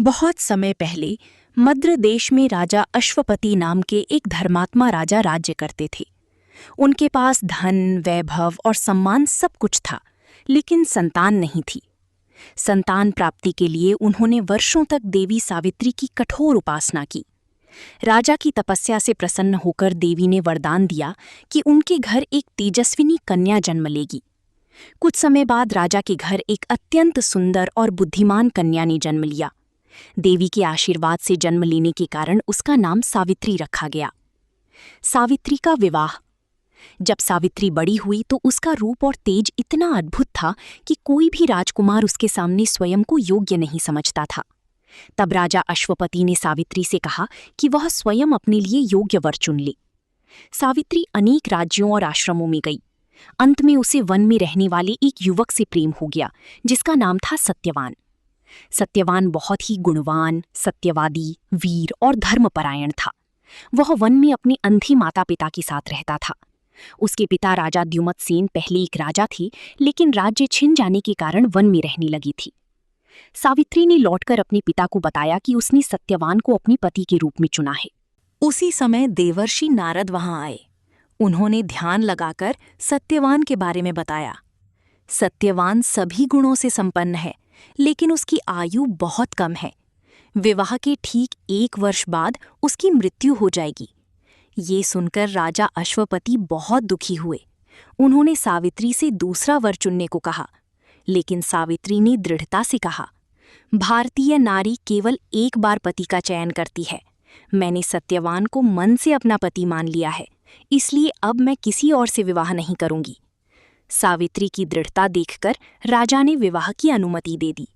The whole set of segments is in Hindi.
बहुत समय पहले मद्र देश में राजा अश्वपति नाम के एक धर्मात्मा राजा राज्य करते थे। उनके पास धन, वैभव और सम्मान सब कुछ था, लेकिन संतान नहीं थी। संतान प्राप्ति के लिए उन्होंने वर्षों तक देवी सावित्री की कठोर उपासना की। राजा की तपस्या से प्रसन्न होकर देवी ने वरदान दिया कि उनके घर एक तेजस्विनी कन्या जन्म लेगी। कुछ समय बाद राजा के घर एक अत्यंत सुंदर और बुद्धिमान कन्या ने जन्म लिया। देवी के आशीर्वाद से जन्म लेने के कारण उसका नाम सावित्री रखा गया। सावित्री का विवाह। जब सावित्री बड़ी हुई तो उसका रूप और तेज इतना अद्भुत था कि कोई भी राजकुमार उसके सामने स्वयं को योग्य नहीं समझता था। तब राजा अश्वपति ने सावित्री से कहा कि वह स्वयं अपने लिए योग्य वर चुन ले। सावित्री अनेक राज्यों और आश्रमों में गई। अंत में उसे वन में रहने वाले एक युवक से प्रेम हो गया, जिसका नाम था सत्यवान। सत्यवान बहुत ही गुणवान, सत्यवादी, वीर और धर्मपरायण था। वह वन में अपने अंधे माता पिता के साथ रहता था। उसके पिता राजा द्युमत्सेन पहले एक राजा थे, लेकिन राज्य छिन जाने के कारण वन में रहने लगी थी। सावित्री ने लौटकर अपने पिता को बताया कि उसने सत्यवान को अपने पति के रूप में चुना है। उसी समय देवर्षि नारद वहां आए। उन्होंने ध्यान लगाकर सत्यवान के बारे में बताया। सत्यवान सभी गुणों से संपन्न है, लेकिन उसकी आयु बहुत कम है। विवाह के ठीक 1 वर्ष बाद उसकी मृत्यु हो जाएगी। ये सुनकर राजा अश्वपति बहुत दुखी हुए। उन्होंने सावित्री से दूसरा वर चुनने को कहा, लेकिन सावित्री ने दृढ़ता से कहा, भारतीय नारी केवल एक बार पति का चयन करती है। मैंने सत्यवान को मन से अपना पति मान लिया है, इसलिए अब मैं किसी और से विवाह नहीं करूंगी। सावित्री की दृढ़ता देखकर राजा ने विवाह की अनुमति दे दी।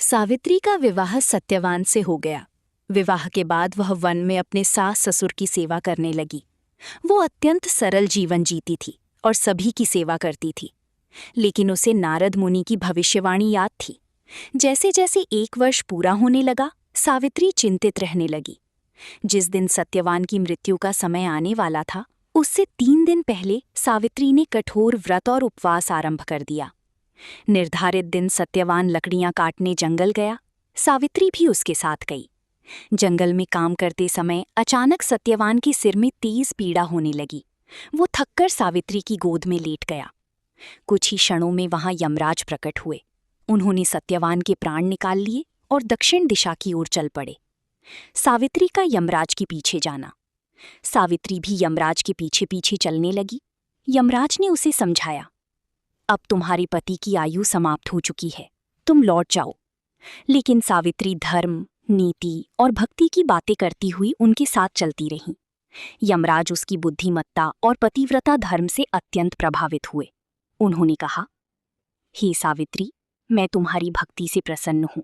सावित्री का विवाह सत्यवान से हो गया। विवाह के बाद वह वन में अपने सास ससुर की सेवा करने लगी। वो अत्यंत सरल जीवन जीती थी और सभी की सेवा करती थी। लेकिन उसे नारद मुनि की भविष्यवाणी याद थी। जैसे जैसे 1 वर्ष पूरा होने लगा, सावित्री चिंतित रहने लगी। जिस दिन सत्यवान की मृत्यु का समय आने वाला था, उससे 3 दिन पहले सावित्री ने कठोर व्रत और उपवास आरंभ कर दिया। निर्धारित दिन सत्यवान लकड़ियां काटने जंगल गया। सावित्री भी उसके साथ गई। जंगल में काम करते समय अचानक सत्यवान के सिर में तेज पीड़ा होने लगी। वो थककर सावित्री की गोद में लेट गया। कुछ ही क्षणों में वहां यमराज प्रकट हुए। उन्होंने सत्यवान के प्राण निकाल लिए और दक्षिण दिशा की ओर चल पड़े। सावित्री का यमराज के पीछे जाना। सावित्री भी यमराज के पीछे पीछे चलने लगी। यमराज ने उसे समझाया, अब तुम्हारे पति की आयु समाप्त हो चुकी है, तुम लौट जाओ। लेकिन सावित्री धर्म, नीति और भक्ति की बातें करती हुई उनके साथ चलती रही। यमराज उसकी बुद्धिमत्ता और पतिव्रता धर्म से अत्यंत प्रभावित हुए। उन्होंने कहा, हे सावित्री, मैं तुम्हारी भक्ति से प्रसन्न हूं।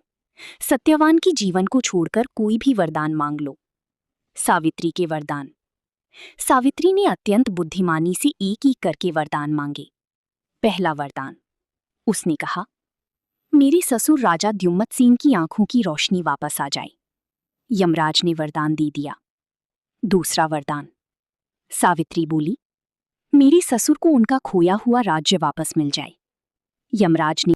सत्यवान के जीवन को छोड़कर कोई भी वरदान मांग लो। सावित्री के वरदान। सावित्री ने अत्यंत बुद्धिमानी से एक करके वरदान मांगे। पहला वरदान, उसने कहा, मेरे ससुर राजा द्युमत्सेन की आंखों की रोशनी वापस आ जाए। यमराज ने वरदान दे दिया। दूसरा वरदान, सावित्री बोली, मेरे ससुर को उनका खोया हुआ राज्य वापस मिल जाए। यमराज ने